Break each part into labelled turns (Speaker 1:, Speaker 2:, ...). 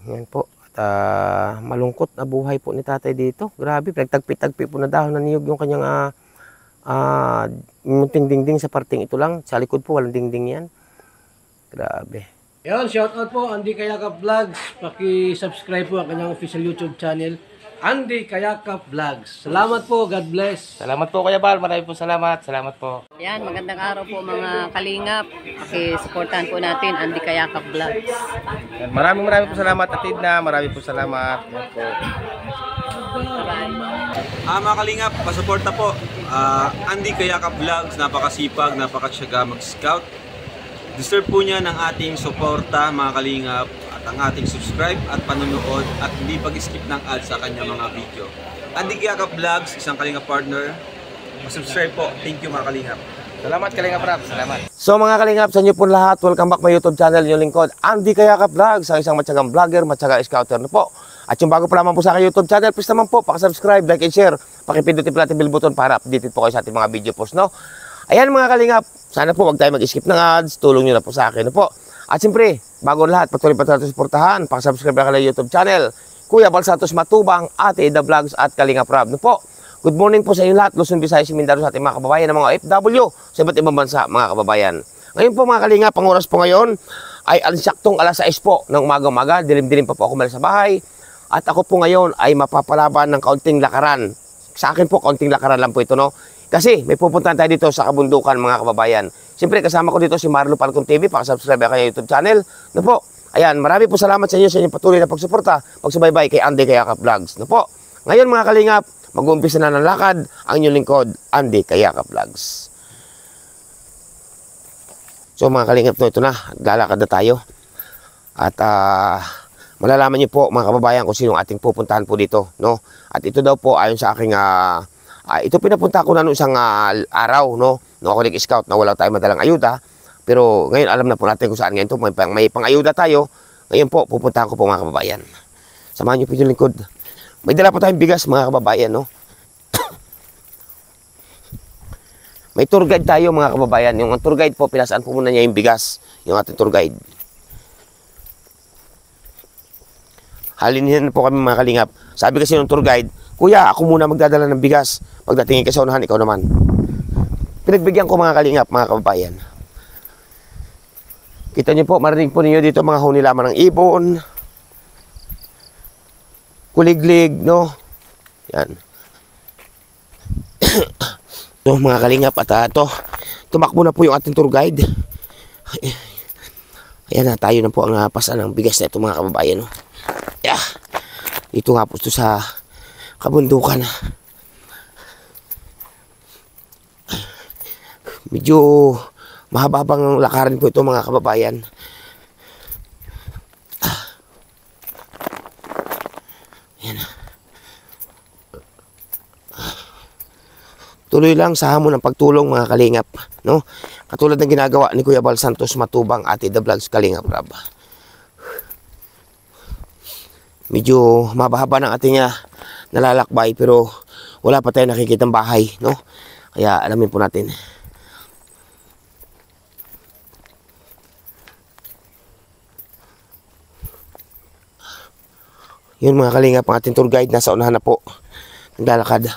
Speaker 1: Yan po. At malungkot na buhay po ni tatay dito. Grabe, pinagtagpi-tagpi po na dahon na niyog yung kanyang munting dingding sa parting ito lang. Sa likod po, walang dingding yan. Grabe.
Speaker 2: Yan, shoutout po Andy Kayakap Vlogs. Paki-subscribe po ang kanyang official YouTube channel, Andy Kayakap Vlogs. Salamat po, God bless.
Speaker 3: Salamat po Kuya Bal, maraming po salamat. Salamat po.
Speaker 4: Yan, magandang araw po mga kalingap. Paki-supportahan po natin Andy Kayakap Vlogs.
Speaker 3: Yan, maraming po salamat Atid na, maraming po salamat. Yan po.
Speaker 5: Mga kalingap, pasuporta po. Andy Kayakap Vlogs, napakasipag, napakasyaga mag-scout. Deserve po niya ng ating suporta mga kalingap at ang ating subscribe at panonood at hindi pag-skip ng ads sa kanya mga video. Andy Kayakap Vlogs, isang kalingap partner. Subscribe po. Thank you mga kalingap.
Speaker 3: Salamat Kalingap Rap, salamat.
Speaker 1: So mga kalingap, sa inyo po lahat, welcome back my YouTube channel, yung lingkod, Andy Kayakap Vlogs, ang isang matyagang vlogger, matyaga scouter na po. At yung bago pa lamang po sa aking YouTube channel, please naman po, pakasubscribe, like and share, pakipindutin po natin bell button para updated po kayo sa ating mga video post, no? Ayan mga kalingap, sana po wag tayo mag-skip ng ads, tulong nyo na po sa akin, no po? At siyempre, bago lahat, patuloy pa natin suportahan, pakasubscribe na kayo YouTube channel, Kuya Bal Santos Matubang, Ate Ida Vlogs at Kalingap Rab, no po? Good morning po sa inyo lahat, Luzon, Visayas, Mindanao, sa ating mga kababayan ng mga OFW sa iba't ibang bansa, mga kababayan. Ngayon po mga kalingap, ang oras po ngayon ay alsaktong alas 6 po ng umaga-umaga, dilim-dilim pa po ako mali sa bahay. At ako po ngayon ay mapapalaban ng kaunting lakaran. Sa akin po, kaunting lakaran lang po ito, no? Kasi may pupuntahan tayo dito sa kabundukan, mga kababayan. Siyempre, kasama ko dito si Marlo Palcom TV, pakasubscribe na kayo YouTube channel. No po? Ayan, marami po salamat sa inyo sa inyong patuloy na pagsuporta, pagsubaybay kay Andy Kayakap Vlogs. No po? Ngayon mga kalingap, mag-uumpisa na ng lakad ang inyong lingkod, Andy Kayakap Vlogs. So mga kalingap, ito na, lalakad na tayo. At malalaman niyo po mga kababayan kung sino ating pupuntahan po dito, no? At ito daw po ayon sa aking ito pinapunta ko na noong isang araw, no? No ako nag-scout na wala tayong madalang ayuda, pero ngayon alam na po natin kung saan ngayon to, may pang-ayuda tayo. Ngayon po pupuntahan ko po mga kababayan. Samahan niyo po yung lingkod. May dala po tayong bigas mga kababayan, no? May tour guide tayo mga kababayan. Yung tour guide po, pinasaan po muna niya yung bigas, yung ating tour guide. Halinihan po kami mga kalingap. Sabi kasi ng tour guide, Kuya, ako muna magdadala ng bigas. Pagdating ka sa unahan, ikaw naman. Pinagbigyan ko mga kalingap, mga kababayan. Kita niyo po, marinig po ninyo dito mga huni lamang ng ibon. Kuliglig, no? Yan. So mga kalingap, at tumakbo na po yung ating tour guide. Ayan na, tayo na po ang pasan ng bigas na ito mga kababayan, no? Yeah. Dito nga po ito sa kabundukan. Medyo mahababang lakaran po ito mga kababayan. Ayan. Tuloy lang sa hamon ng pagtulong mga kalingap, no? Katulad ng ginagawa ni Kuya Bal Santos Matubang, Ate Ida Vlogs, Kalingap Rab. Medyo mabahaba ng ating nalalakbay pero wala pa tayong nakikitang bahay, no? Kaya alamin po natin. Yun mga kalingap, ang ating tour guide nasa unahan na po. Naglalakad.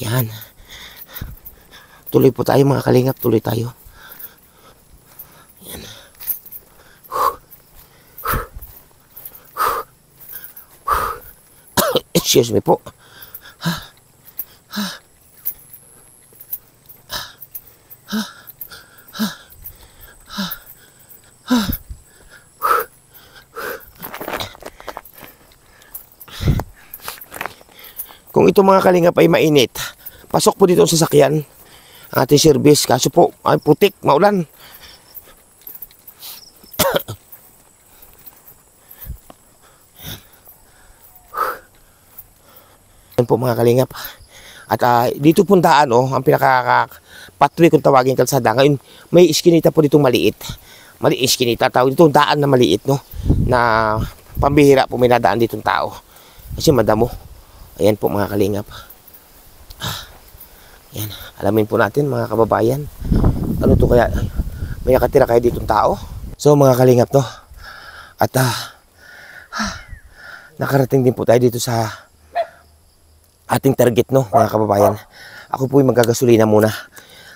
Speaker 1: Yan. Tuloy po tayo mga kalingap, tuloy tayo. Yan. Excuse me po. Kung ito mga kalingap ay mainit, pasok po dito sa sasakyan ang ating service. Kaso po ay putik, maulan. Yan po mga kalingap. At dito puntaan, ang pathway kung tawagin kalsada. Ngayon, may iskinita po ditong maliit. Maliit iskinita, tawag dito daan na maliit, no? Na pambihira po may nadaan ditong tao. Kasi madamo. Ayan po mga kalingap. Ayan, alamin po natin mga kababayan. Ano to kaya? May nakatira kaya ditong tao? So mga kalingap, no? At nakarating din po tayo dito sa ating target, no, mga kababayan. Ako po yung magagasolina muna.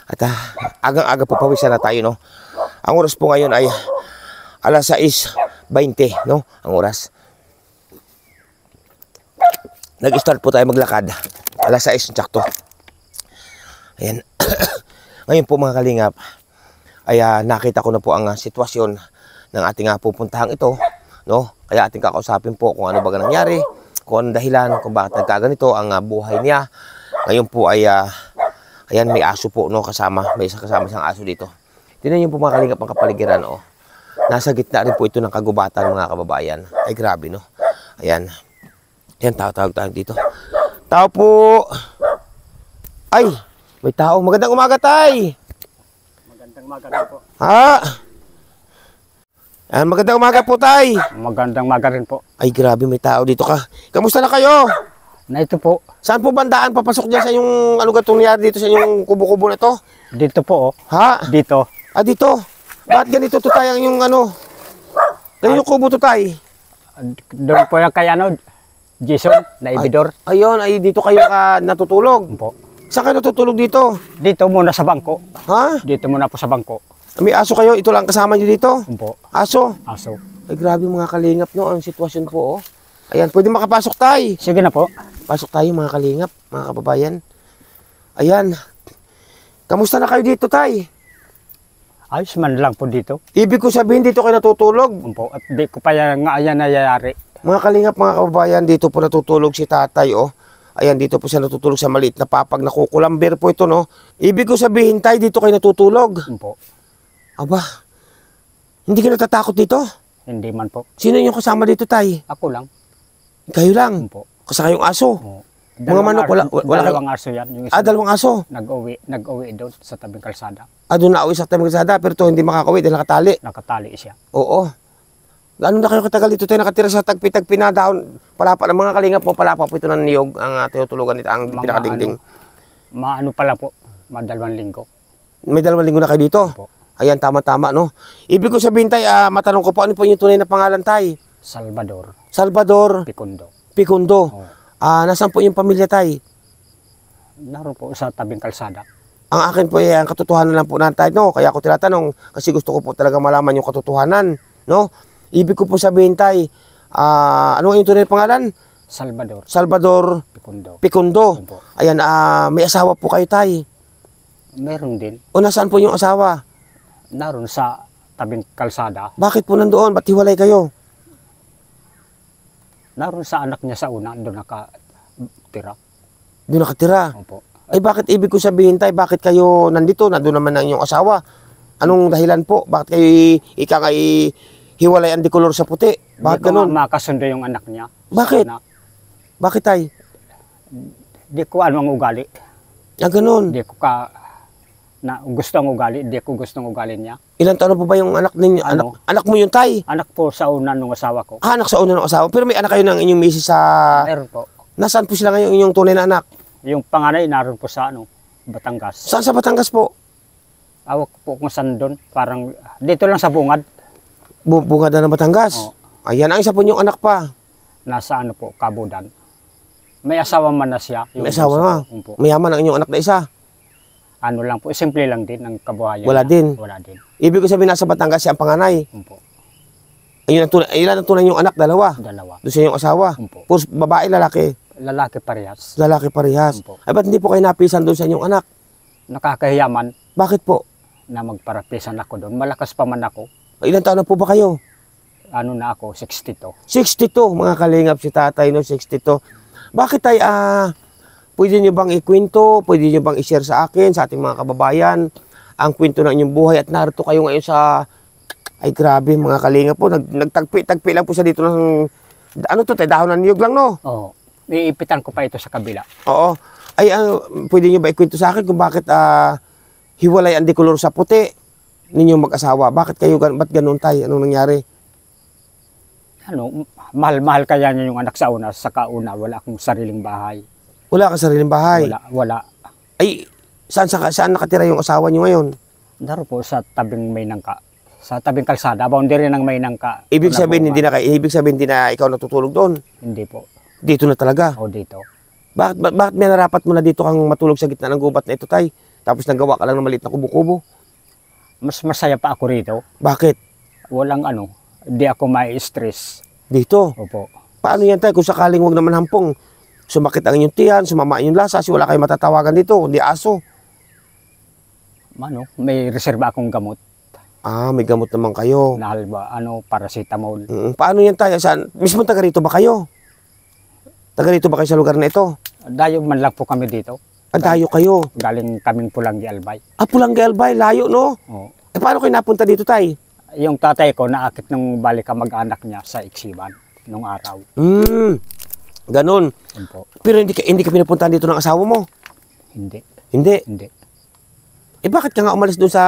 Speaker 1: At agang-aga po pawisan na tayo, no. Ang oras po ngayon ay alas 6:20, no, ang oras. Nag-start po tayo maglakad. Alas 6 sakto. Ayan. Ngayon po mga kalingap ay nakita ko na po ang sitwasyon ng ating pupuntahang ito, no? Kaya ating kakausapin po kung ano ba nangyari, kung anong dahilan, kung bakit nagkaganito ang buhay niya. Ngayon po ay ayan, may aso po, no, kasama, may kasama isang aso dito. Tingnan niyo po mga kalingap ang kapaligiran, oh. Nasa gitna rin po ito ng kagubatan mga kababayan. Ay grabe, no. Ayan. Ayan, tawag dito. Tao po. Ay, may tao. Magandang umaga, tay.
Speaker 6: Magandang umaga po.
Speaker 1: Ha? Ayan, magandang umaga po, tay.
Speaker 6: Magandang umaga rin po.
Speaker 1: Ay, grabe, may tao dito ka. Kamusta na kayo?
Speaker 6: Na ito po,
Speaker 1: Saan po bandaan papasok dyan sa yung ano gatong nangyari dito sa yung kubo-kubo na to?
Speaker 6: dito po, oh.
Speaker 1: Ha?
Speaker 6: Dito.
Speaker 1: Ah, dito. Bakit ganito to tayo yung ano? Ganyan yung kubo to tayo?
Speaker 6: Doon po yung kay ano, Jason, na ibidor.
Speaker 1: Ayun, ay dito kayo natutulog.
Speaker 6: Po.
Speaker 1: Saan kayo natutulog dito?
Speaker 6: Dito muna sa bangko.
Speaker 1: Ha?
Speaker 6: Dito muna po sa bangko.
Speaker 1: May aso kayo? Ito lang kasama nyo dito?
Speaker 6: Po.
Speaker 1: Aso?
Speaker 6: Aso.
Speaker 1: Ay, grabe mga kalingap nyo. Ang sitwasyon po, oh. Ayan, pwede makapasok tayo.
Speaker 6: Sige na po.
Speaker 1: Pasok tayo mga kalingap, mga kababayan. Ayan. Kamusta na kayo dito, tay?
Speaker 6: Ayos man lang po dito.
Speaker 1: Ibig ko sabihin, dito kayo natutulog.
Speaker 6: Po. At di ko pa yan nga ayan nayayari.
Speaker 1: Mga kalingap, mga kababayan, dito po natutulog si tatay, oh. Ayan, dito po siya natutulog sa maliit na papag na kukulamber po ito, no? Ibig ko sabihin, tay, dito kayo natutulog.
Speaker 6: Po.
Speaker 1: Aba, hindi ka natatakot dito?
Speaker 6: Hindi man po.
Speaker 1: Sino yung kasama dito, tay?
Speaker 6: Ako lang.
Speaker 1: Kayo lang.
Speaker 6: Po.
Speaker 1: Kasama yung aso.
Speaker 6: Oh.
Speaker 1: Mga manok, wala
Speaker 6: dalawang aso yan. Yung isa
Speaker 1: dalawang aso.
Speaker 6: nag-uwi doon sa tabing kalsada.
Speaker 1: Doon nauwi sa tabing kalsada, pero to hindi makakauwi dahil nakatali.
Speaker 6: Nakatali siya.
Speaker 1: Oo. Gaano na kayo katagal dito tayo nakatira sa tagpi-tagpi na dahon? Palapa ng mga kalingap po, palapa po ito ng niyog ang tinutulugan nito, ang pinakadingding.
Speaker 6: Maano pala po, madalawang linggo.
Speaker 1: May 2 linggo na kayo dito?
Speaker 6: Po.
Speaker 1: Ayan, tama-tama, no? Ibig ko sabihin, tay, matanong ko po, ano po yung tunay na pangalan, tay?
Speaker 6: Salvador
Speaker 1: Salvador
Speaker 6: Picundo.
Speaker 1: Picundo.
Speaker 6: Oh.
Speaker 1: Nasaan po yung pamilya, tay?
Speaker 6: Naroon po sa tabing kalsada.
Speaker 1: Ang akin po ay ang katotohanan lang po na, tay, no? Kaya ako tinatanong, kasi gusto ko po talaga malaman yung katotohanan, no? Ibig ko po sabihin, tay, ano yung tunay na pangalan? Salvador
Speaker 6: Picundo.
Speaker 1: Picundo.
Speaker 6: Opo.
Speaker 1: Ayan, may asawa po kayo, tay.
Speaker 6: Meron din.
Speaker 1: O nasaan po yung asawa?
Speaker 6: Naroon sa tabing kalsada.
Speaker 1: Bakit po nandoon? Ba't hiwalay kayo?
Speaker 6: Naroon sa anak niya sa una, doon nakatira.
Speaker 1: Doon nakatira.
Speaker 6: Opo.
Speaker 1: Ay bakit ibig ko sabihin, tay, bakit kayo nandito? Nandun naman ang inyong asawa. Anong dahilan po? Bakit kayo ika nga hiwalay ang dikolor sa puti? Bakit
Speaker 6: Di ko
Speaker 1: ganun?
Speaker 6: makasundo yung anak niya.
Speaker 1: Bakit?
Speaker 6: Sa una.
Speaker 1: Bakit, tay?
Speaker 6: Di ko ano ang ugali.
Speaker 1: Ganun.
Speaker 6: Di ko gusto ang ugali. Di ko gusto ang ugali niya.
Speaker 1: Ilang taon na po ba yung anak ninyo?
Speaker 6: Ano?
Speaker 1: Anak mo yung tay?
Speaker 6: Anak po sa una ng asawa ko.
Speaker 1: Anak sa una ng asawa. Pero may anak kayo ng inyong misis sa...
Speaker 6: Meron po.
Speaker 1: Nasaan po sila ngayon inyong tunay na anak?
Speaker 6: Yung panganay naroon po sa Batangas.
Speaker 1: Saan sa Batangas po?
Speaker 6: Awak po kung saan doon. Parang dito lang sa bungad.
Speaker 1: Bungad na ng Batangas?
Speaker 6: Oo.
Speaker 1: Ayan, ang isa po yung anak pa.
Speaker 6: Nasa Kabudan. May asawa man na siya.
Speaker 1: May asawa na.
Speaker 6: Po.
Speaker 1: Mayaman ang inyong anak na isa.
Speaker 6: Ano lang po, simple lang din ang kabuhayan.
Speaker 1: Wala
Speaker 6: niya.
Speaker 1: din.
Speaker 6: Wala din.
Speaker 1: Ibig ko sabihin nasa Batangas siya ang panganay.
Speaker 6: Umpo.
Speaker 1: Ayun ang tunay yung anak, dalawa.
Speaker 6: Dalawa.
Speaker 1: Doon siya yung asawa.
Speaker 6: Umpo.
Speaker 1: Puro babae, lalaki.
Speaker 6: Lalaki parehas.
Speaker 1: Lalaki parehas.
Speaker 6: Umpo.
Speaker 1: Ay, ba't hindi po kayo napisan doon sa inyong anak?
Speaker 6: Nakakahiyaman
Speaker 1: Bakit po?
Speaker 6: na magparapisan ako doon. Malakas pa man ako.
Speaker 1: Ilan taon na po ba kayo?
Speaker 6: Ano na ako, 62.
Speaker 1: 62, mga kalingap si tatay, no? 62. Bakit tayo, pwede nyo bang ikwento? Pwede nyo bang i-share sa akin, sa ating mga kababayan, ang kwento ng inyong buhay at narito kayo ngayon sa... Ay, grabe, mga kalingap po. Nagtagpi lang po siya dito ng... Ano to, tayo? Dahon ng niyog lang, no?
Speaker 6: Oo. Iipitan ko pa ito sa kabila.
Speaker 1: Oo. Ay, pwede nyo ba ikwento sa akin kung bakit hiwalay ang dekolor sa puti ninyong mag-asawa. Bakit kayo, ba't ganun tay? Anong nangyari?
Speaker 6: Ano, mahal-mahal kaya niya yung anak sa una. Sa kauna, wala akong sariling bahay.
Speaker 1: Wala ka sariling bahay.
Speaker 6: Wala.
Speaker 1: Ay, saan nakatira yung asawa niyo ngayon?
Speaker 6: Daro po sa tabing Maynangka. Sa tabing kalsada, boundary ng Maynangka.
Speaker 1: Ibig
Speaker 6: Wala
Speaker 1: sabihin,
Speaker 6: po
Speaker 1: ibig sabihin hindi na ikaw natutulog doon.
Speaker 6: Hindi po.
Speaker 1: Dito na talaga.
Speaker 6: O dito.
Speaker 1: Bakit may narapat mo na dito kang matulog sa gitna ng gubat na ito, tay? Tapos nagawa ka lang ng maliit na kubo-kubo.
Speaker 6: Mas masaya pa ako rito.
Speaker 1: Bakit?
Speaker 6: Walang ano, hindi ako mai-stress.
Speaker 1: Dito.
Speaker 6: Opo.
Speaker 1: Paano yan, tay? Kung sakaling wag naman hampong, sumakit ang inyong tiyan, sumama ang inyong lasa, kasi wala kayong matatawagan dito, kundi aso.
Speaker 6: Ano, may reserba akong gamot.
Speaker 1: Ah, may gamot naman kayo.
Speaker 6: Na halba, paracetamol.
Speaker 1: Paano yan, tay? Saan? Mismo taga rito ba kayo? Taga rito ba kayo sa lugar na ito?
Speaker 6: Dayo man lang po kami dito.
Speaker 1: Dayo kayo.
Speaker 6: Galing kaming Pulangi Albay.
Speaker 1: Pulangi Albay, layo, no?
Speaker 6: Oo.
Speaker 1: Paano kayo napunta dito, tay?
Speaker 6: Yung tatay ko, naakit nung balik ang mag-anak niya sa Iksiban nung araw.
Speaker 1: Ganun.
Speaker 6: Yun po.
Speaker 1: Pero hindi ka pinapuntahan dito ng asawa mo?
Speaker 6: Hindi.
Speaker 1: Hindi. Bakit ka nga umalis doon sa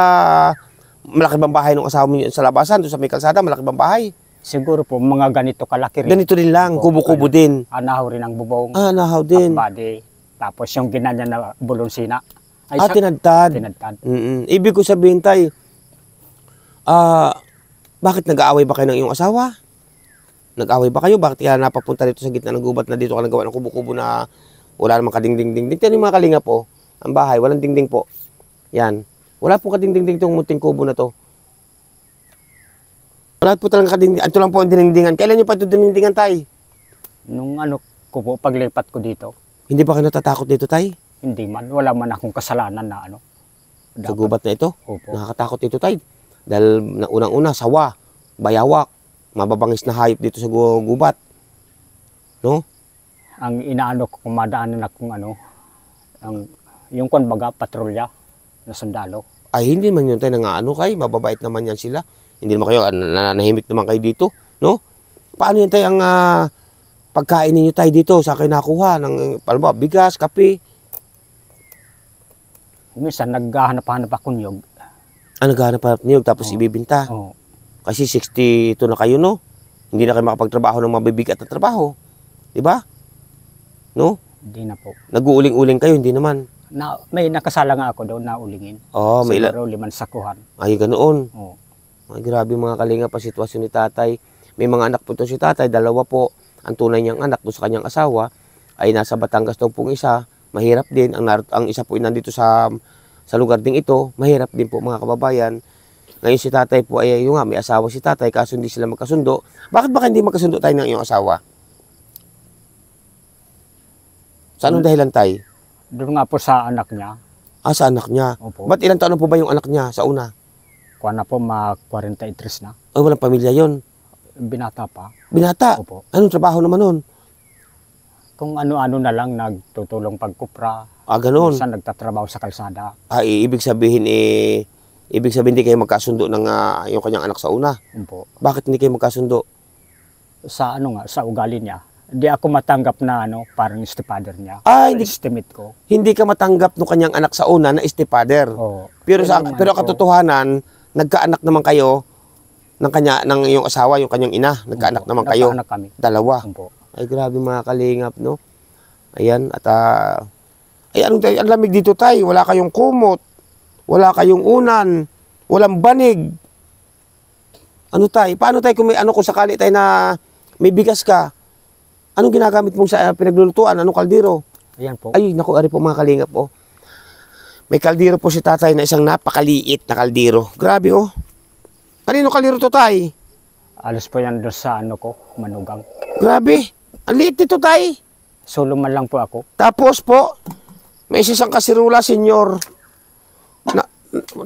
Speaker 1: malaki bang bahay ng asawa mo sa labasan, doon sa may kalsada, malaki bang bahay?
Speaker 6: Siguro po, mga ganito kalaki rin.
Speaker 1: Ganito din lang, kubo-kubo din.
Speaker 6: Anahaw rin ang bubong.
Speaker 1: Nahaw din.
Speaker 6: Body. Tapos yung ginanya na bulonsina.
Speaker 1: Tinadtad.
Speaker 6: Tinadtad.
Speaker 1: Ibig ko sabihin, tay, bakit nag-aaway ba kayo ng iyong asawa? Nag-aaway ba kayo? Bakit kaya napapunta dito sa gitna ng gubat na dito ka nagawa ng kubo-kubo na wala namang kadingding-dingding? Tignan yung mga kalinga po, ang bahay, walang dingding po. Yan. Wala po kadingding-ding itong munting kubo na to. Wala po talagang kadingding. Ito lang po ang dinindingan. Kailan nyo pa ito dinindingan, tay?
Speaker 6: Nung ko po, paglipat ko dito,
Speaker 1: Hindi ba kayo natatakot dito, tay?
Speaker 6: hindi man. Wala man akong kasalanan na ano.
Speaker 1: Sa gubat na ito?
Speaker 6: Opo.
Speaker 1: Nakakatakot ito, tay. Dahil unang-una, sawa, bayawak, mababangis na hayop dito sa gubat. No?
Speaker 6: Ang inaano ko, kumadaanan akong yung kumbaga, patrolya na sundalo.
Speaker 1: Ay, hindi man yun tayo nangaano kay, mababait naman yan sila. Hindi naman kayo, nanahimik naman kayo dito, no? Paano yan tayo ang pagkain ninyo tayo dito sa kayo nakuha ng palma, bigas, kape?
Speaker 6: Minsan, naghahanap-hanap ako niyog.
Speaker 1: Naghahanap niyog tapos ibibinta.
Speaker 6: Oo.
Speaker 1: Kasi 62 na kayo, no? Hindi na kayo makapagtrabaho ng mabibigat na trabaho. Diba? No?
Speaker 6: Hindi na po.
Speaker 1: Nag-uuling-uling kayo, hindi naman.
Speaker 6: May nakasala nga ako doon na ulingin.
Speaker 1: May
Speaker 6: Siguro 5 sakuhan.
Speaker 1: Ay, ganoon.
Speaker 6: Oo.
Speaker 1: Ay, grabe mga kalinga pa sitwasyon ni tatay. May mga anak po ito si tatay, 2 po. Ang tunay niyang anak doon sa kanyang asawa ay nasa Batangas daw pong isa. Mahirap din. Ang isa po nandito sa lugar ding ito. Mahirap din po mga kababayan. Ngayon si tatay po ay yung nga, may asawa si tatay kaso hindi sila magkasundo. Bakit ba hindi magkasundo tayo ng iyong asawa? Sa anong dahilan tay?
Speaker 6: Doon nga po sa anak niya.
Speaker 1: Sa anak niya.
Speaker 6: Opo.
Speaker 1: Ba't ilang taon na po ba yung anak niya sa una?
Speaker 6: Kuha na po, 43 na.
Speaker 1: Walang pamilya yon.
Speaker 6: Binata pa.
Speaker 1: Binata?
Speaker 6: Opo.
Speaker 1: Anong trabaho naman nun?
Speaker 6: Kung ano-ano na lang, nagtutulong pagkupra.
Speaker 1: Ganoon.
Speaker 6: Minsan nagtatrabaho sa kalsada.
Speaker 1: Ibig sabihin hindi kayo magkasundo ng yung kanyang anak sa una.
Speaker 6: Opo.
Speaker 1: Bakit hindi kayo magkasundo?
Speaker 6: Sa sa ugali niya. Hindi ako matanggap na parang stepfather niya.
Speaker 1: Hindi,
Speaker 6: Estimate ko.
Speaker 1: hindi ka matanggap ng kanyang anak sa una na stepfather.
Speaker 6: Oo.
Speaker 1: Pero
Speaker 6: Pero
Speaker 1: katotohanan, nagkaanak naman kayo ng iyong asawa, yung kanyang ina. Nagkaanak naman kayo.
Speaker 6: Nagkaanak kami.
Speaker 1: 2.
Speaker 6: Opo.
Speaker 1: Ay grabe mga kalingap, no? Ayan, at ang lamig dito tay, wala kayong kumot, wala kayong unan, walang banig. Ano tay? Paano tay kung kung sakali tay na may bigas ka? Anong ginagamit mong sa pinaglulutuan? Anong kaldero?
Speaker 6: Ayan po.
Speaker 1: Ay, naku, ari po mga kalingap, oh. May kaldero po si tatay na isang napakaliit na kaldero. Grabe, oh. Kanino kaldero to, tay?
Speaker 6: Alas po yan doon sa manugang.
Speaker 1: Grabe. Ang liit nito, tay.
Speaker 6: Solo man lang po ako.
Speaker 1: Tapos po, may isang kasirula, senyor.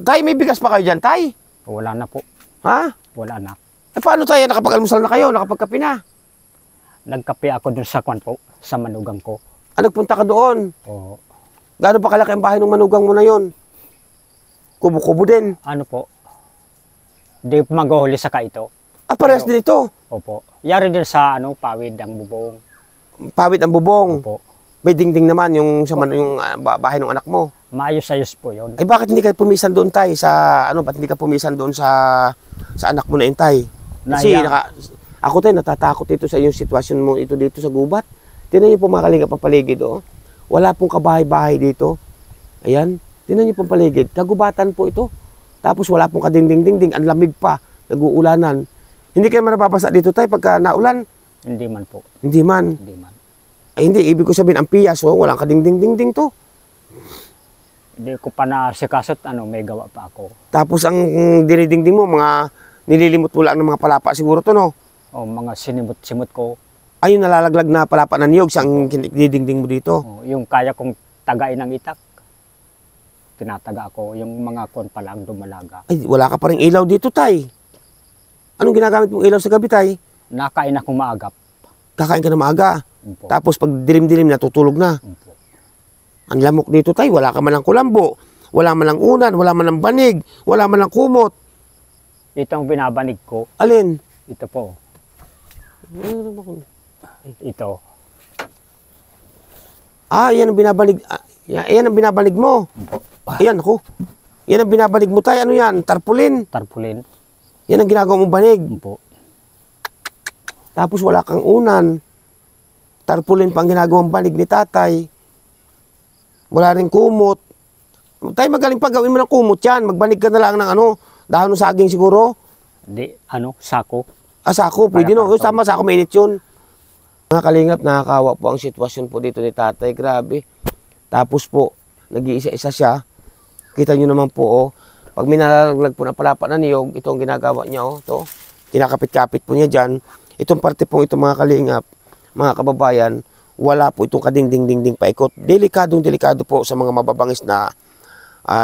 Speaker 1: Tay, may bigas pa kayo dyan, tay?
Speaker 6: Wala na po.
Speaker 1: Ha?
Speaker 6: Wala na.
Speaker 1: Paano tayo? Nakapag-almusal na kayo? Nakapagkape na?
Speaker 6: Nagkape ako doon sa po, sa manugang ko.
Speaker 1: Nagpunta ka doon?
Speaker 6: Oo.
Speaker 1: Gaano pa kalaki ang bahay ng manugang mo na yon? Kubo-kubo din.
Speaker 6: Ano po? Di mag-uhuli sa ito.
Speaker 1: Parehas din ito.
Speaker 6: Opo. Yari din sa pawid ang bubong.
Speaker 1: Pawit ang bubong.
Speaker 6: Opo.
Speaker 1: May dingding naman yung bahay ng anak mo.
Speaker 6: Maayos-ayos po yun.
Speaker 1: Ay bakit hindi kayo pumisan doon tay sa ano, ba't hindi ka pumisan doon sa anak mo na yun tay? Kasi
Speaker 6: Nahiya.
Speaker 1: ako tay natatakot ito sa iyong sitwasyon mo ito dito sa gubat. Tingnan niyo po mga kalingap ang paligid oh. Wala pong kabahay-bahay dito. Ayan, tingnan niyo pong paligid. Kagubatan po ito. Tapos wala pong kadingding-dingding, ang lamig pa, nag-uulanan. Hindi kayo mababasa dito tay pagka naulan?
Speaker 6: Hindi man po.
Speaker 1: Hindi man.
Speaker 6: Hindi man.
Speaker 1: Ay hindi, ibig ko sabihin ang piyas oh, walang kadingding-dingding to.
Speaker 6: Hindi ko pa nasikasot, may gawa pa ako.
Speaker 1: Tapos ang dinidingding mo, mga nililimot mo lang ng mga palapa siguro to, no?
Speaker 6: O mga sinimot-simot ko.
Speaker 1: Ayun, nalalaglag na palapa ng niyog sa dinidingding mo dito.
Speaker 6: O, yung kaya kong tagain ng itak. Tinataga ako. Yung mga kon pa lang dumalaga.
Speaker 1: Ay, wala ka pa rin ilaw dito, tay. Anong ginagamit mong ilaw sa gabi, tay?
Speaker 6: Nakain akong maagap.
Speaker 1: Kakain ka na maaga.
Speaker 6: Opo.
Speaker 1: Tapos pag dilim-dilim, natutulog na.
Speaker 6: Opo.
Speaker 1: Ang lamok dito, tay. Wala ka man ng kulambo. Wala man ng unan. Wala man ng banig. Wala man ng kumot.
Speaker 6: Ito ang binabanig ko.
Speaker 1: Alin?
Speaker 6: Ito po. Ito.
Speaker 1: Ah, yan ang binabalig. Yan ang binabalig mo. Ayan, ako. Yan ang binabalig mo, tay. Ano yan? Tarpulin.
Speaker 6: Tarpulin.
Speaker 1: Yan ang ginagawa mong banig.
Speaker 6: Po.
Speaker 1: Tapos wala kang unan. Tarpulin pang ginagawang banig ni tatay. Wala rin kumot. Tay, magaling pa gawin mo ng kumot yan. Magbanig ka na lang ng dahon ng saging siguro.
Speaker 6: Di, sako.
Speaker 1: Sako, pwede no.
Speaker 6: Kaya
Speaker 1: Tama, sako, mainit yun. Mga kalingap, nakakawa po ang sitwasyon po dito ni tatay. Grabe. Tapos po, nag-iisa-isa siya. Kita nyo naman po, oh. Pag minalaglag po na palapa na niyog, ito ang ginagawa niya, oh. Ito. Kinakapit-kapit po niya dyan. Itong parte po ito, mga kalingap, mga kababayan, wala po itong kadingding-dingding paikot. Delikado po sa mga mababangis na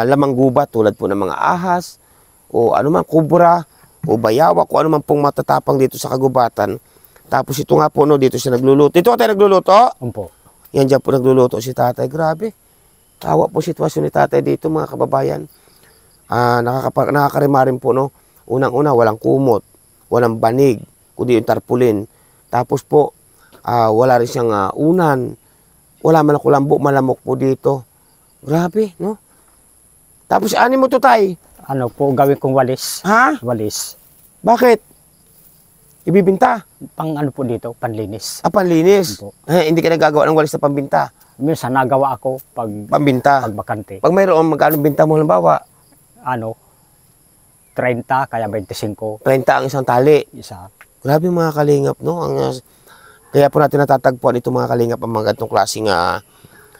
Speaker 1: lamang gubat tulad po ng mga ahas o anuman kubra o bayawa kung anuman pong matatapang dito sa kagubatan. Tapos ito nga po no, dito siya nagluluto. Ito tayo nagluluto?
Speaker 6: Opo.
Speaker 1: Yan dyan po nagluluto si tatay. Grabe. Tawa po sitwasyon ni tatay dito mga kababayan. Nakakarima rin po no. Unang-una walang kumot, walang banig, kundi yung tarpulin. Tapos po wala rin siyang unan. Wala man ang kulambo, malamok po dito. Grabe, no? Tapos ani mo to tay?
Speaker 6: Ano po gawin kong walis?
Speaker 1: Ha?
Speaker 6: Walis.
Speaker 1: Bakit? Ibibinta?
Speaker 6: Pang ano po dito, panlinis.
Speaker 1: Panlinis?
Speaker 6: Opo.
Speaker 1: Hindi ka nagagawa ng walis na pambinta?
Speaker 6: Minsan nagawa ako pag
Speaker 1: Pambinta?
Speaker 6: bakante.
Speaker 1: Pag mayroon, magkano binta mo halimbawa?
Speaker 6: 30 kaya 25
Speaker 1: 30 ang isang tali.
Speaker 6: isa.
Speaker 1: Grabe mga kalingap, no? Kaya po natin natatagpuan ito mga kalingap ang mga ganitong klaseng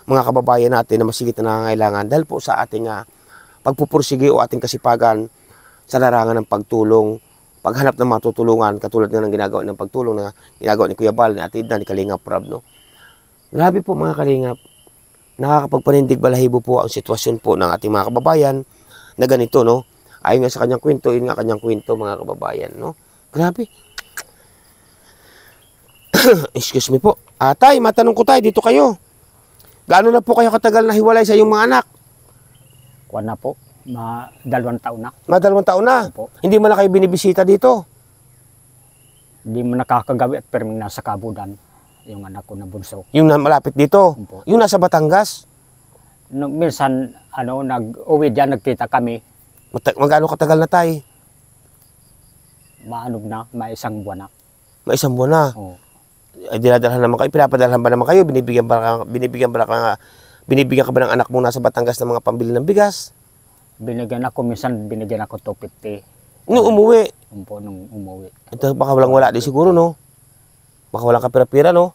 Speaker 1: mga kababayan natin na masigit na nangangailangan dahil po sa ating pagpupursige o ating kasipagan sa larangan ng pagtulong, paghanap ng matutulungan katulad ng ginagawa ng pagtulong na ginagawa ni Kuya Bal, ni Ate Edna, ni Kalingap Rab, no? Grabe po mga kalingap, nakakapagpanindig balahibo po ang sitwasyon po ng ating mga kababayan na ganito, no? Ayon nga sa kanyang kwento, yun nga kanyang kwento mga kababayan, no? Grabe. Excuse me po. Tay, matanong ko tayo, dito kayo. Gaano na po kayo katagal na hiwalay sa iyong mga anak?
Speaker 6: Kuwan na po, 2 taon na.
Speaker 1: Mga 2 taon na.
Speaker 6: Opo.
Speaker 1: Hindi mo na kayo binibisita dito.
Speaker 6: Hindi mo nakakagawi at pero nasa kabudan yung anak ko na bunso.
Speaker 1: Yung malapit dito.
Speaker 6: Opo.
Speaker 1: Yung nasa Batangas.
Speaker 6: Minsan, nag-uwi dyan, nagkita kami,
Speaker 1: Magkano katagal na tayo?
Speaker 6: may 1 buwan na.
Speaker 1: May 1 buwan na.
Speaker 6: Oo.
Speaker 1: Ay, dinadalhan naman kayo, pinapadalhan ba naman kayo? Binibigyan ka ba ng anak mo nasa Batangas ng mga pambili ng bigas?
Speaker 6: Binigyan ako, minsan binigyan ako 250.
Speaker 1: Nung umuwi.
Speaker 6: Nung umuwi.
Speaker 1: Ito, baka walang wala din siguro, no? Baka walang kapira-pira, no?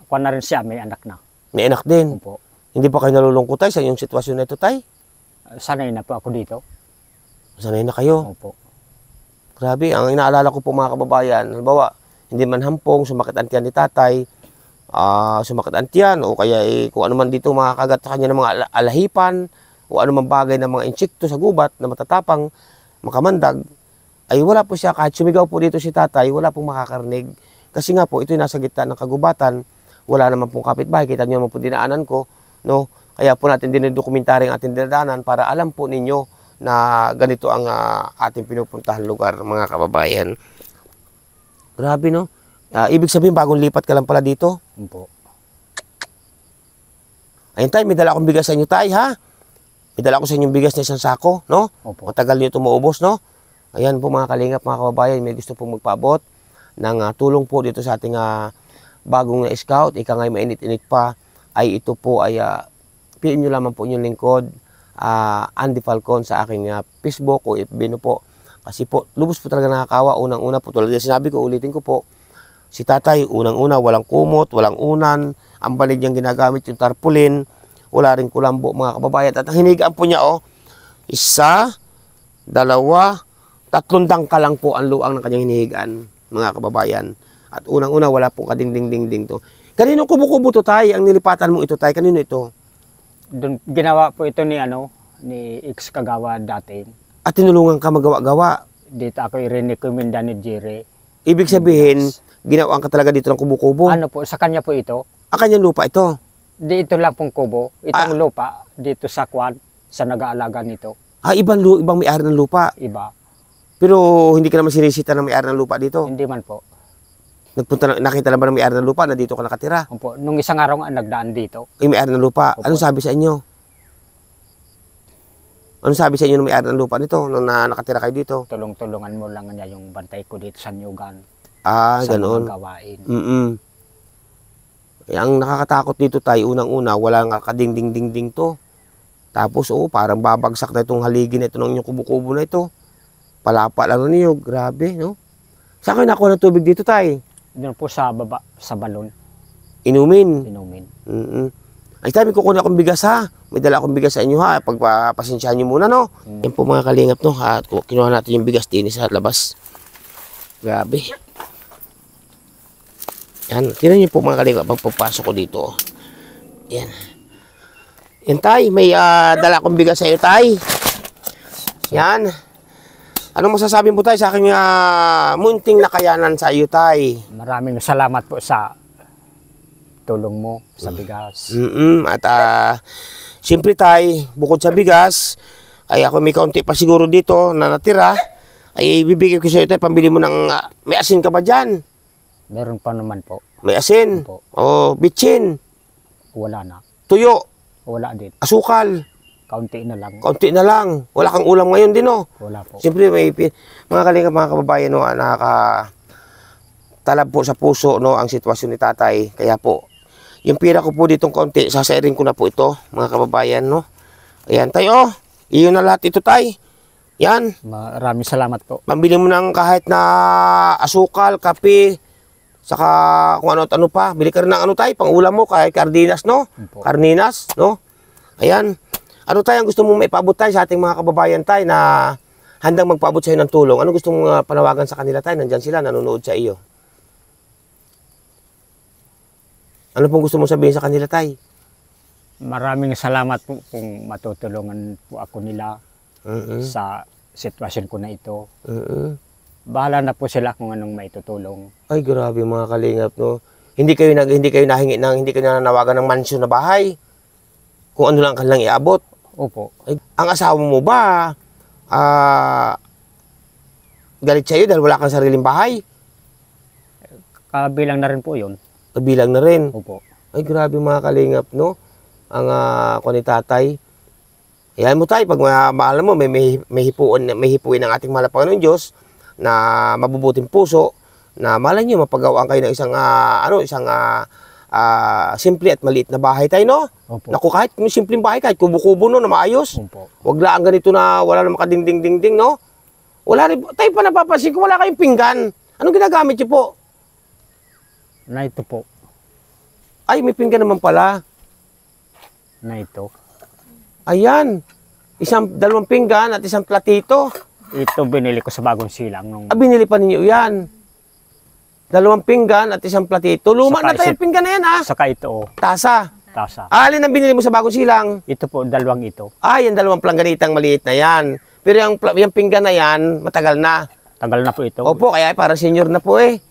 Speaker 6: Kuwan na rin siya, may anak na.
Speaker 1: May anak din.
Speaker 6: Opo.
Speaker 1: Hindi pa kayo nalulungkot tayo sa inyong sitwasyon na ito, tay?
Speaker 6: Sanay na po ako dito.
Speaker 1: Sanay na kayo.
Speaker 6: Opo.
Speaker 1: Grabe, ang inaalala ko po mga kababayan, halimbawa, hindi man hampong, sumakit ang tiyan ni tatay, sumakit ang tiyan, o kaya kung ano man dito makakagat sa kanya ng mga alahipan, o ano man bagay ng mga insekto sa gubat na matatapang, makamandag, ay wala po siya, kahit sumigaw po dito si tatay, wala pong makakarinig. Kasi nga po, ito'y nasa gitna ng kagubatan, wala naman pong kapitbahay, kita niyo naman po dinaanan ko, no? Kaya po natin dinidokumentary ang ating dinadaanan para alam po ninyo na ganito ang ating pinupuntahan lugar, mga kababayan. Grabe, no? Ibig sabihin, bagong lipat ka lang pala dito?
Speaker 6: Opo.
Speaker 1: Ayun tay, may dala akong bigas sa inyo tay, ha? May dala ko sa inyo bigas na isang sako, no?
Speaker 6: Opo.
Speaker 1: Matagal nyo ito maubos, no? Ayan po mga kalingap, mga kababayan, may gusto pong magpaabot ng tulong po dito sa ating bagong scout. Ika ngay mainit-init pa, ay ito po ay PM nyo lamang po inyong lingkod, Andy Falcon sa aking Facebook o FB no po. Kasi po, lubos po talaga nakakawa. Unang-una po, tulad na sinabi ko, ulitin ko po, si tatay, unang-una, walang kumot, walang unan, ang balig niyang ginagamit yung tarpaulin, wala rin kulambo mga kababayan. At ang hinigaan po niya, isa, dalawa, 3 dangkal lang po ang luang ng kanyang hinihigaan, mga kababayan. At unang-una, wala pong kading-ding-ding-ding to. Kanino kubo-kubo to tay? Ang nilipatan mo ito tay, kanino ito?
Speaker 6: Doon, ginawa po ito ni X Kagawa dati.
Speaker 1: At tinulungan ka magawa-gawa.
Speaker 6: Dito ako i-recommenda ni Jerry.
Speaker 1: Ibig sabihin, ginawaan ka talaga dito ng kubo-kubo.
Speaker 6: Ano po, sa kanya po ito.
Speaker 1: Kanyang lupa ito.
Speaker 6: Dito lang pong kubo. Itong lupa, dito sa kwan, sa nag-aalaga nito.
Speaker 1: Ibang may-ari ng lupa.
Speaker 6: Iba.
Speaker 1: Pero hindi ka naman sinisita ng may-ari ng lupa dito.
Speaker 6: Hindi man po.
Speaker 1: Nakita na ba ng may-ari ng lupa na dito ka nakatira?
Speaker 6: Opo. Nung isang araw nga nagdaan dito.
Speaker 1: Ay, may-ari ng lupa.
Speaker 6: Opo.
Speaker 1: Anong sabi sa inyo? Anong sabi sa inyo ng may-ari ng lupa nito nung nakatira kayo dito?
Speaker 6: Tulong-tulungan mo lang niya yung bantay ko dito sa Nyugan. Sa
Speaker 1: Ganoon.
Speaker 6: mga gawain.
Speaker 1: Ang nakakatakot dito tayo, unang-una, wala nga kading-ding-ding-ding to. Tapos, parang babagsak na itong haligi na ito ng inyong kubo-kubo na ito. Palapa lang niyo, grabe, no? Saan kayo nakuha ng tubig dito, tay?
Speaker 6: Doon po sa baba, sa balon,
Speaker 1: Inumin.
Speaker 6: inumin.
Speaker 1: Ay, tayo, may kukunin akong bigas, ha? May dala akong bigas sa inyo, ha? Pagpapasensyahan nyo muna, no? Yan po, mga kalingap, no? Ha? Kinuha natin yung bigas din sa labas. Grabe. Yan, tinan niyo po, mga kalingap, pagpapasok ko dito. Yan. Yan, tay, may dala akong bigas sa iyo, tay. Yan. Anong masasabi mo tayo sa aking munting nakayanan sa iyo, tay?
Speaker 6: Maraming salamat po sa tulong mo sa bigas.
Speaker 1: At siyempre, tay, bukod sa bigas, ay ako may kaunti pa siguro dito na natira, ay bibigay ko sa iyo, tay, pambili mo ng, may asin ka ba dyan?
Speaker 6: Meron pa naman po.
Speaker 1: May asin?
Speaker 6: Opo.
Speaker 1: O bitchin?
Speaker 6: Wala na.
Speaker 1: Tuyo?
Speaker 6: Wala din.
Speaker 1: Asukal?
Speaker 6: Kaunti na lang.
Speaker 1: Kaunti na lang. Wala kang ulam ngayon din, no?
Speaker 6: Wala po.
Speaker 1: Siyempre, may mga kalingap, mga kababayan, no, talab po sa puso, no, ang sitwasyon ni tatay. Kaya po, yung pira ko po ditong kaunti, sasairin ko na po ito, mga kababayan, no? Ayan, tayo, iyon na lahat ito, tay. Yan.
Speaker 6: Maraming salamat po.
Speaker 1: Pambili mo ng kahit na asukal, kape, saka kung ano-ano pa. Bili ka rin ng ano, tay, pang ulam mo, kahit kardinas, no?
Speaker 6: Opo.
Speaker 1: Karninas, no? Ayan. Ano tayo ang gusto mong maipaabot tayo sa ating mga kababayan tayo na handang magpaabot sa iyo ng tulong? Ano gusto mong panawagan sa kanila tayo? Nandyan sila, nanonood sa iyo. Ano pong gusto mong sabihin sa kanila tayo?
Speaker 6: Maraming salamat po kung matutulungan po ako nila sa sitwasyon ko na ito. Bahala na po sila kung anong maitutulong.
Speaker 1: Ay, grabe mga kalingap, no? Hindi kayo nahingi hindi kayo nanawagan ng mansyon na bahay. Kung ano lang kanilang iabot.
Speaker 6: Opo.
Speaker 1: Ay, ang asawa mo ba, galit sa'yo dahil wala kang sariling bahay?
Speaker 6: Kabilang na rin po yun.
Speaker 1: Kabilang na rin.
Speaker 6: Opo.
Speaker 1: Ay, grabe mga kalingap, no? Ang ni tatay. Ayan mo tayo, pag maalam mo, may hipuin ng ating mahal na Panginoon Diyos na mabubuting puso, na malay nyo, mapagawaan kayo ng isang simple at maliit na bahay tayo, no?
Speaker 6: Opo.
Speaker 1: Naku, kahit simpleng bahay, kahit kubo-kubo, no, na maayos.
Speaker 6: Opo.
Speaker 1: Huwag lang ganito na wala na makading-ding-ding-ding, no? Wala rin, tayo pa napapansin ko, wala kayong pinggan. Anong ginagamit nyo po?
Speaker 6: Na ito po.
Speaker 1: Ay, may pinggan naman pala.
Speaker 6: Na ito.
Speaker 1: Ayan. 2 pinggan at 1 platito.
Speaker 6: Ito binili ko sa Bagong Silang. Nung
Speaker 1: Binili pa ninyo yan. 2 pinggan at 1 platito. Luma na tayo pinggan na yan, ha?
Speaker 6: saka ito,
Speaker 1: Tasa.
Speaker 6: tasa.
Speaker 1: Alin ang binili mo sa Bagong Silang?
Speaker 6: Ito po, 2 ito.
Speaker 1: Yung 2 plangganitang maliit na yan. Pero yung pinggan na yan, matagal na.
Speaker 6: Tagal na po ito.
Speaker 1: Opo, kaya parang senior na po eh.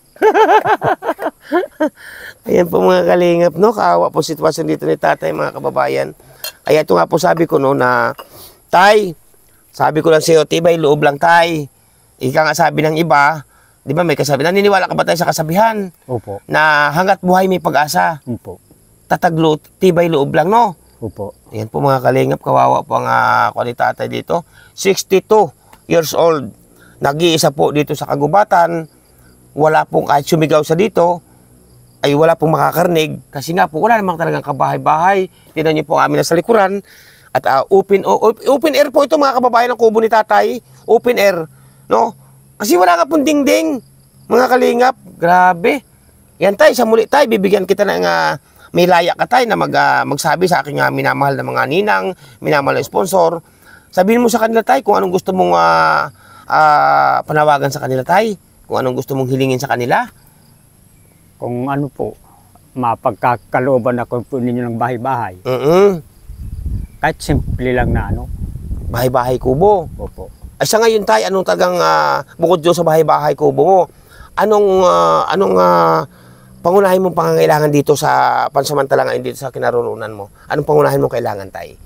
Speaker 1: Ayan po mga kalingap, no? Kaawa po sitwasyon dito ni tatay, mga kababayan. Kaya ito nga po sabi ko, no, na tay, sabi ko lang sa'yo, tibay loob lang tay. Ika nga sabi ng iba, di ba may kasabi, naniniwala ka ba tayo sa kasabihan?
Speaker 6: Opo.
Speaker 1: Na hanggat buhay may pag-asa,
Speaker 6: Opo.
Speaker 1: tataglo, tibay loob lang, no?
Speaker 6: Opo.
Speaker 1: Yan po mga kalingap, kawawa po ang kuwan ni tatay dito. 62 years old. Nag-iisa po dito sa kagubatan. Wala pong kahit sumigaw sa dito, ay wala pong makakarnig. Kasi nga po, wala namang talagang kabahay-bahay. Tingnan niyo po ang amin na sa likuran. At open air po ito mga kababayan ng kubo ni tatay. Open air. No? Kasi wala nga pong dingding. Mga kalingap, grabe. Yan tay, sa muli tay, bibigyan kita ng may laya ka tay na magsabi sa aking minamahal na mga ninang, minamahal na sponsor. Sabihin mo sa kanila tay kung anong gusto mong panawagan sa kanila tay. Kung anong gusto mong hilingin sa kanila.
Speaker 6: Kung ano po, mapagkakalooban ako po ninyo ng bahay-bahay. Kahit simple lang na ano.
Speaker 1: Bahay-bahay kubo.
Speaker 6: Opo.
Speaker 1: Ay sa ngayon tay, anong tagang bukod doon sa bahay-bahay kubo mo, anong pangunahin mong pangangailangan dito sa pansamantalang ngayon dito sa kinaroroonan mo? Anong pangunahin mong kailangan tay?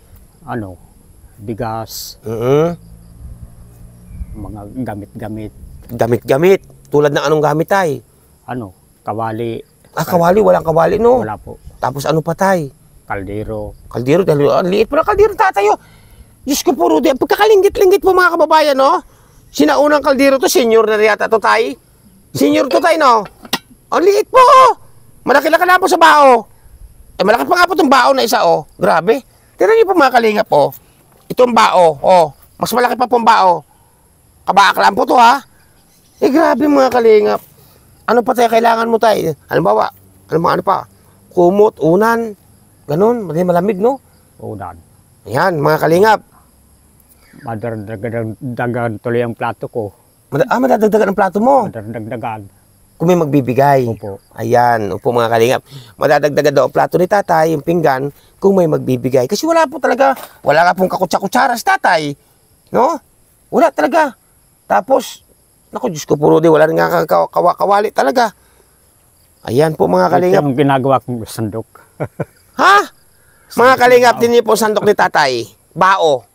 Speaker 6: Ano, bigas, mga gamit-gamit,
Speaker 1: Gamit-gamit. Tulad ng anong gamit tay?
Speaker 6: ano, kawali.
Speaker 1: Kawali, walang kawali no?
Speaker 6: Wala po.
Speaker 1: Tapos ano pa tay?
Speaker 6: Kaldero.
Speaker 1: Kaldero, dahil ang liit pa ng kaldero tatayo. Diyos ko po, Rudy, pagkakalingit-lingit po mga kababayan, no? Sinaunang kaldero to, senior na yata to, tay. Senior to, tay, no? Ang liit po, malaki-laki na po sa bao. Eh, malaki pa nga po itong bao na isa, oh. Grabe. Tignan niyo po mga kalingap, oh. Itong bao, oh. Mas malaki pa pong bao. Kabaak lang po to, ha? Eh, grabe mga kalingap. Ano pa tayo kailangan mo, tay? Halimbawa, ano pa? Kumot, unan, ganun, malamig, no?
Speaker 6: Udan.
Speaker 1: Ayan, mga kalingap.
Speaker 6: Madardagdagan tuloy ang plato ko.
Speaker 1: Madadagdagan ang plato mo.
Speaker 6: Madardagdagan.
Speaker 1: Kung may magbibigay.
Speaker 6: Opo.
Speaker 1: Ayan, upo mga kalingap. Madadagdagan daw ang plato ni tatay, yung pinggan, kung may magbibigay. Kasi wala po talaga, wala nga pong kakutsa-kutsara si tatay. No? Wala talaga. Tapos, naku, Diyos ko puro di, wala rin nga kawali talaga. Ayan po mga kalingap.
Speaker 6: Ito ang ginagawa kong sandok.
Speaker 1: Ha? Mga kalingap, din niyo po sandok ni tatay. Bao.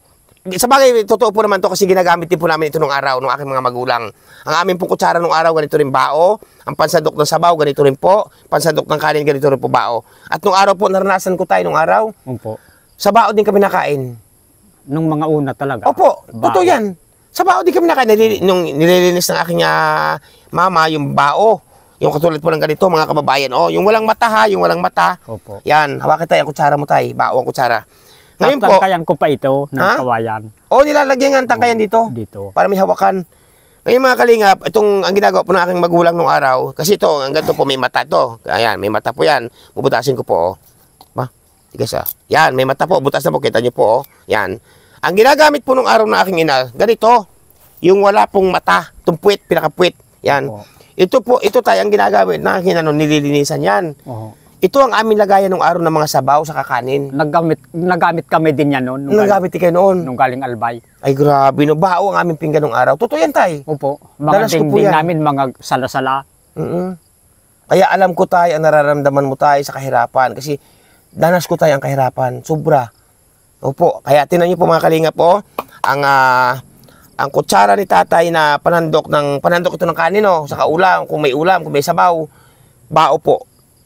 Speaker 1: Sa bagay, totoo po naman to kasi ginagamit din po namin ito nung araw, nung aking mga magulang. Ang aming pong kutsara nung araw, ganito rin bao. Ang pansandok ng sabaw, ganito rin po. Pansandok ng kanin, ganito rin po bao. At nung araw po, naranasan ko tayo nung araw.
Speaker 6: Opo.
Speaker 1: Sa bao din kami nakain.
Speaker 6: Nung mga una talaga.
Speaker 1: Opo,
Speaker 6: Bao.
Speaker 1: totoo yan. Sa bao din kami nakain. Nung nililinis ng aking mama, yung bao. Yung katulad po ng ganito, mga kababayan. Oh, yung walang mata ha, yung walang mata.
Speaker 6: Opo.
Speaker 1: Yan, hawakan tayo ang kutsara mo tayo. Bao ang kutsara. Ngayon po,
Speaker 6: Tatangkayan ko pa ito ng
Speaker 1: Ha?
Speaker 6: kawayan.
Speaker 1: nilalagyan nga ang tangkayan dito.
Speaker 6: Dito.
Speaker 1: Para may hawakan. Ngayon mga kalingap, itong ang ginagawa po ng aking magulang nung araw, kasi ito, ang ganito po, may mata ito. Ayan, may mata po yan. Bubutasin ko po, oh. Ba? Tigas ah. Yan, may mata po, butas na po, kita nyo po, oh. Yan. Ang ginagamit po nung araw ng aking ina, ganito, yung wala pong mata, itong puwit, pinakapuwit. Yan.
Speaker 6: Oo.
Speaker 1: Ito tayo ang ginagamit ng aking nililinisan yan.
Speaker 6: Oo.
Speaker 1: Ito ang aming lagayan nung araw ng mga sabaw sa kakanin.
Speaker 6: Nagamit kami din yan noon.
Speaker 1: Nagamit kayo noon.
Speaker 6: Nung galing Albay.
Speaker 1: Ay grabe, no. Bao ang aming pinggan nung araw. Totoo yan, tay.
Speaker 6: Opo.
Speaker 1: Dalas
Speaker 6: Mga
Speaker 1: ko po
Speaker 6: dingding
Speaker 1: yan.
Speaker 6: namin, mga sala-sala.
Speaker 1: Kaya alam ko tayo ang nararamdaman mo tayo sa kahirapan. Kasi danas ko tayo ang kahirapan. Sobra. Opo. Kaya tinan niyo po mga kalinga po. Ang kutsara ni tatay na panandok ito ng kanin, no? Saka ulam, kung may sabaw. Bao po.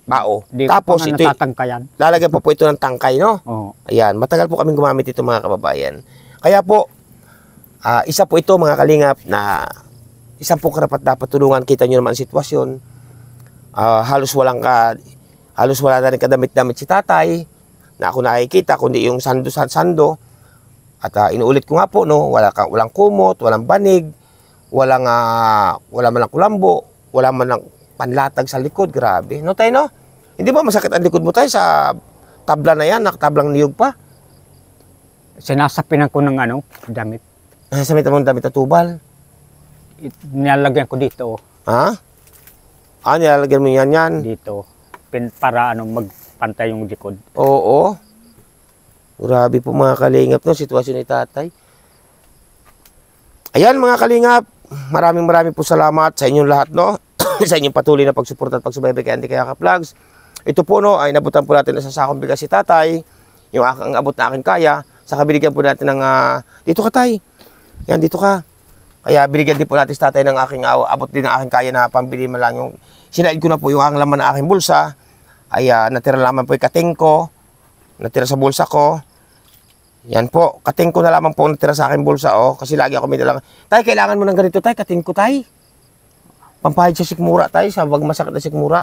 Speaker 1: Bao.
Speaker 6: Di
Speaker 1: Tapos
Speaker 6: ko pa nga
Speaker 1: ito,
Speaker 6: natatangkayan.
Speaker 1: lalagyan po ito ng tangkay, no?
Speaker 6: Oo.
Speaker 1: Ayan, matagal po kaming gumamit ito mga kababayan. Kaya po, isa po ito mga kalingap na isa po karapat dapat tulungan. Kita nyo naman ang sitwasyon. Halos wala na rin kadamit-damit si tatay na ako nakikita, kundi yung sando. At inuulit ko nga po, no, walang kumot, walang banig, walang man lang kulambo, wala man lang panlatag sa likod. Grabe. No tayo, no? Hindi ba masakit ang likod mo tayo sa tabla na yan, nakatablang niyog pa?
Speaker 6: Sinasapinan ko ng damit.
Speaker 1: Sa may tamang damit na tubal.
Speaker 6: Nilalagyan ko dito.
Speaker 1: Ha? Nilalagyan mo yan.
Speaker 6: Dito. Para magpantay yung likod.
Speaker 1: Oo. Grabe po mga kalingap, no, sitwasyon ni tatay. Ayan mga kalingap, maraming po salamat sa inyong lahat, no? Sa inyong patuloy na pagsuporta at pagsubaybay kay Andy Kayakap Vlogs. Ito po, no, ay nabutan po natin sa sakong bigas si tatay, yung ang abot na aking kaya, saka binigyan po natin ng, dito ka tay, yan, dito ka. Kaya binigyan din po natin si tatay ng aking, abot din ng aking kaya na pambili man lang yung, sinaid ko na po yung aking laman ng aking bulsa, ay natira lamang po yung kating ko, natira sa bulsa ko. Yan po, kating ko na lamang po natira sa akin bulsa, oh. Kasi lagi ako may dalang, tay, kailangan mo ng ganito, tay, kating ko, tay. Pampahid sa sikmura, tay, sa wag masakit na sikmura.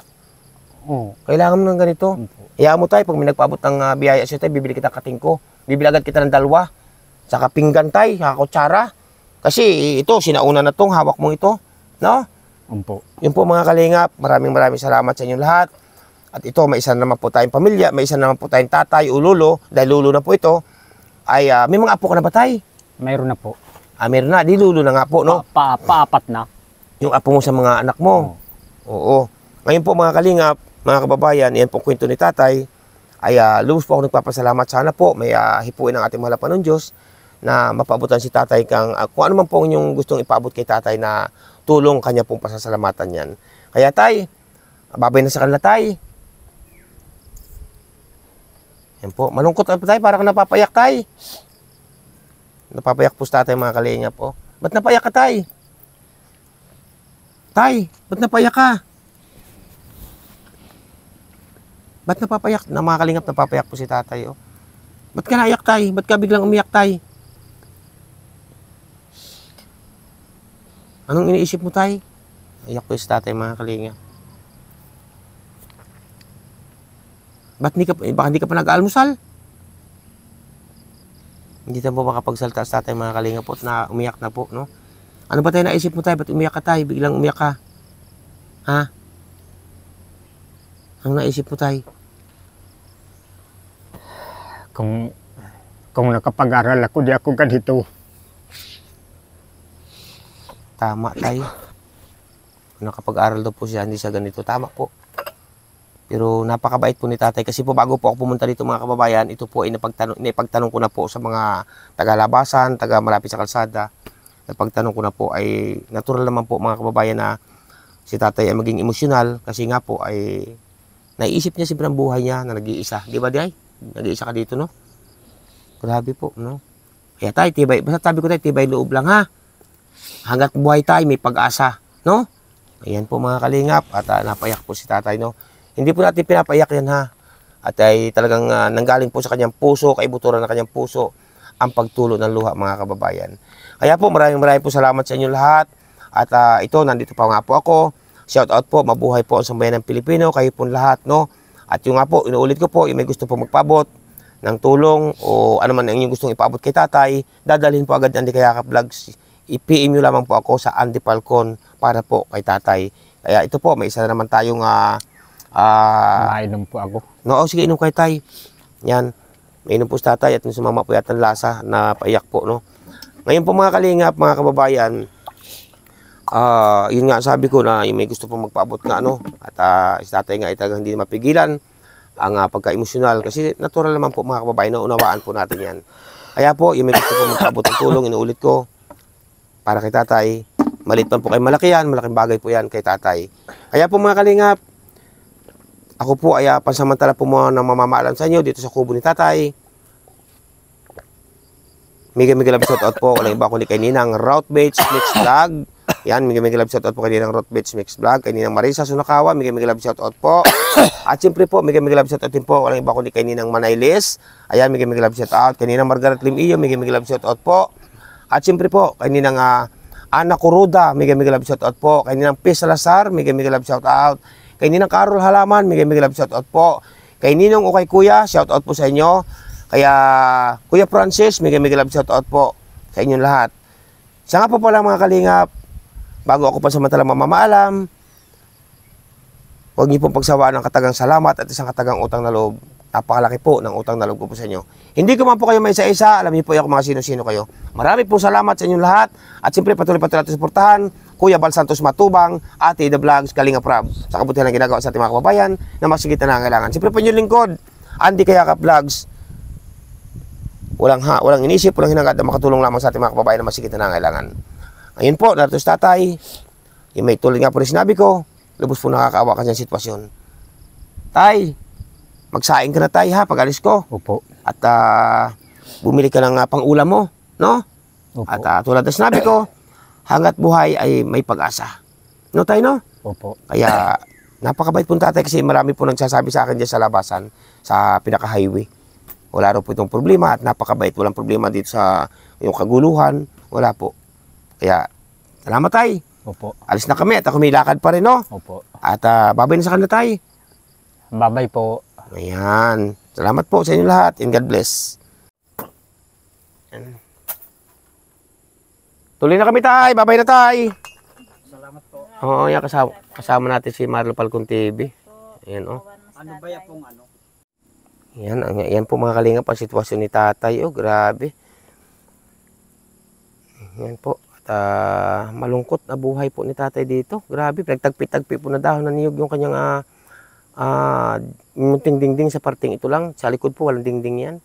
Speaker 6: Oo.
Speaker 1: Kailangan mo ng ganito. Hayaan mo, tay, pag may nagpaabot ng biyaya sa'yo, tay, bibili kita kating ko. Bibili agad kita ng dalwa. Saka pinggan, tay, saka kutsara. Kasi ito, sinauna na tong hawak mong ito. No?
Speaker 6: Opo.
Speaker 1: Yun po mga kalingap, maraming salamat sa inyong lahat. At ito, may isa naman po tayong pamilya, may isa naman po tayong tatay o lulo, dahil lulo na po ito. Ay, may mga apo ka na ba, tay?
Speaker 6: Mayroon na po.
Speaker 1: Meron na, di lulo na nga po, no?
Speaker 6: Paapat na.
Speaker 1: Yung apo mo sa mga anak mo. Oo. Ngayon po mga kalingap, mga kababayan, yan po kwento ni tatay. Ay, lubos po ako nagpapasalamat. Sana po may hipuin ng ating mahal na Panginoon Diyos na mapaabutan si tatay kung ano man po yung gustong ipaabot kay tatay na tulong kanya pong pasasalamatan yan. Kaya tay, babay na sa kanila tay. Yan po, malungkot pa tay, parang napapayak tay. Napapayak po sa tatay mga kalingap po. Ba't napayak ka tay? Tay, ba't napayak ka? Ba't napapayak? Na mga kalingap, napapayak po si tatay, oh. Ba't ka naiyak, tay? Ba't ka biglang umiyak, tay? Anong iniisip mo, tay? Iyak po si tatay, mga kalingap. Baka hindi ka pa nag-almusal? Hindi tayo po makapagsalta sa tatay, mga kalingap po, na umiyak na po, no? Ano ba tayo naisip mo, tay? Ba't umiyak ka, tay? Biglang umiyak ka? Ha? Ang naisip mo, tay?
Speaker 6: Kung nakapag-aral ako, di ako ganito.
Speaker 1: Tama, tay. Kung nakapag-aral daw po siya, hindi siya ganito. Tama po. Pero napakabait po ni tatay. Kasi po bago po ako pumunta dito mga kababayan, ito po ay napagtanong ko na po sa mga taga-labasan, taga-malapit sa kalsada. Napagtanong ko na po ay natural naman po mga kababayan na si tatay ay maging emosyonal. Kasi nga po ay naiisip niya siyempre ang buhay niya na nag-iisa. Di ba, Day? Nag-iisa ka dito, no? Grabe po, no? Kaya tayo, tibay. Basta sabi ko tayo, tibay loob lang, ha? Hanggat buhay tayo, may pag-asa, no? Ayan po mga kalingap. At napayak po si tatay, no? Hindi po natin pinapayak yan, ha? At ay talagang nanggaling po sa kanyang puso, kaibuturan ng kanyang puso, ang pagtulo ng luha, mga kababayan. Kaya po, maraming po salamat sa inyo lahat. At ito, nandito pa nga po ako. Shout out po, mabuhay po ang sambayan ng Pilipino, kayo po lahat, no? At yung nga po, inuulit ko po, yung may gusto po magpaabot ng tulong o ano man ang inyong gustong ipaabot kay tatay, dadalhin po agad Andy Kayakap Vlogs. I-PM nyo lamang po ako sa Andy Falcon para po kay tatay. Kaya ito po, may isa na naman tayong
Speaker 6: Mainom po ako.
Speaker 1: no, sige, inom kay tay. Yan, may inom po sa tatay at sumama po yata ng lasa na paiyak po, no? Ngayon po mga kalingap, mga kababayan, yun nga sabi ko na yung may gusto pong magpaabot na ano at si tatay nga itagang hindi mapigilan ang pagka-emosyonal kasi natural naman po mga kababayan na unawaan po natin yan. Kaya po yung may gusto pong magpaabot ng tulong, inuulit ko para kay tatay, maliit man po kay malaki yan, malaking bagay po yan kay tatay. Kaya po mga kalingap, ako po ay pansamantala po muna ng mamamaalam sa inyo dito sa kubo ni tatay. Mega love shout out po, walang iba kundi kay Ninang Routbaits Mix Vlog. Yan, mega love shout out po kay Ninang Routbaits Mix Vlog, kay Ninang Marisa Sunakawa, mega love shout out po. At siyempre po, mega love shout out din po, walang iba kundi kay Ninang Manaylis. Ayan, mega love shout out kay Ninang Margaret Lim Iyo, mega love shout out po. At siyempre po, kay Ninang Ana Kuruda, mega love shout out po. Kay Ninang P. Salazar, mega love shout out. Kay Ninang Carol Halaman, mega love shout out po. Kay Ninong o kay Kuya, shout out po sa inyo. Kaya Kuya Francis, mega love shout out po sa inyong lahat. Siya nga po pala mga kalingap, bago ako pansamantalang mamamaalam, huwag niyo pong pagsawaan ng katagang salamat at isang katagang utang na loob. Napakalaki po ng utang na loob ko po sa inyo. Hindi ko man po kayo may isa-isa, alam niyo po ako mga sino-sino kayo. Marami po salamat sa inyong lahat. At siyempre patuloy natin suportahan Kuya Bal Santos Matubang, Ate The Vlogs, Kalinga Prab, sa kabutihan ng ginagawa sa ating mga kababayan na masigitan na kailangan. Siyempre po inyong lingkod, Andy Kayakap Vlogs. Walang inisip, walang hinangad na makatulong lamang sa ating mga kababayan na masigitan na kailangan. Ngayon po, narito si tatay, yung may tulad nga po rin sinabi ko, lubos po nakakaawa kanyang sitwasyon. Tay, magsaing ka na tay ha, pag alis ko.
Speaker 6: Opo.
Speaker 1: At bumili ka ng pang-ulam mo, no?
Speaker 6: Opo.
Speaker 1: At tulad na sinabi ko, hanggat buhay ay may pag-asa. No tay, no?
Speaker 6: Opo.
Speaker 1: Kaya napakabait po tatay kasi marami po nagsasabi sa akin dyan sa labasan, sa pinaka-highway. Wala raw po itong problema at napakabait. Walang problema dito sa yung kaguluhan. Wala po. Kaya, salamat tay.
Speaker 6: Opo.
Speaker 1: Alis na kami at ako may lakad pa rin, no?
Speaker 6: Opo.
Speaker 1: At babay na sa kanila tay.
Speaker 6: Babay po.
Speaker 1: Ayan. Salamat po sa inyo lahat and God bless. Ayan. Tuloy na kami tay. Babay na tay.
Speaker 6: Salamat po.
Speaker 1: Oo, yan kasama natin si Marlo Falcon TV. Ayan, oh.
Speaker 6: Ano ba yan pong ano?
Speaker 1: Yan po mga kalingap ang sitwasyon ni tatay. Oh, grabe. Yan po. At malungkot na buhay po ni tatay dito. Grabe, pinagtagpi-tagpi po na dahon na niyog yung kanyang munting dingding sa parting ito lang. Sa likod po, walang dingding yan.